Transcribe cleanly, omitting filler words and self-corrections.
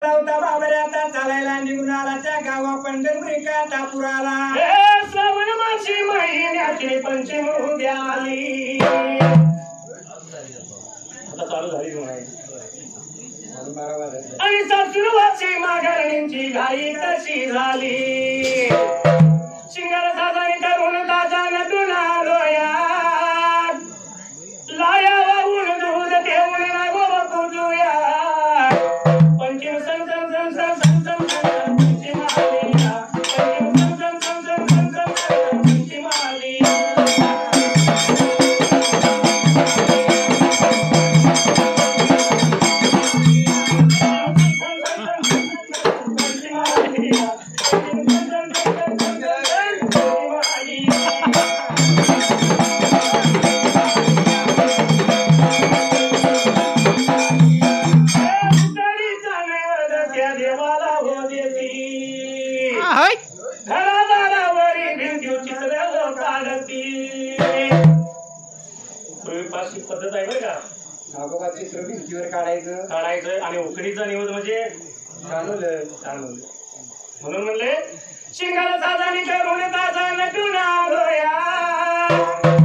बाबऱ्याचा चालायला निघून आला त्या गावा पंढरपुरी का टापुराला श्रावण मासी महिन्याची पंचमी उद्या आली आता चालू झाली आणि सासूरवाची माघारणींची घाई कशी झाली शिंगाला साजाने करून ताजा नटून आलोया लाया वाहून दूध ठेवून नागो पूजूया पंचम सण सण सण सण सण सण पंचम आलिया पंचम सण सण सण सण सण सण पंचम आलिया पद्धत आहे बरं का नागोबा चित्र भिंतीवर काढायचं आणि उकडीचा निवड म्हणजे काढवलं म्हणून म्हणले शिंगाला साजाने करून ताजा नटून आलोया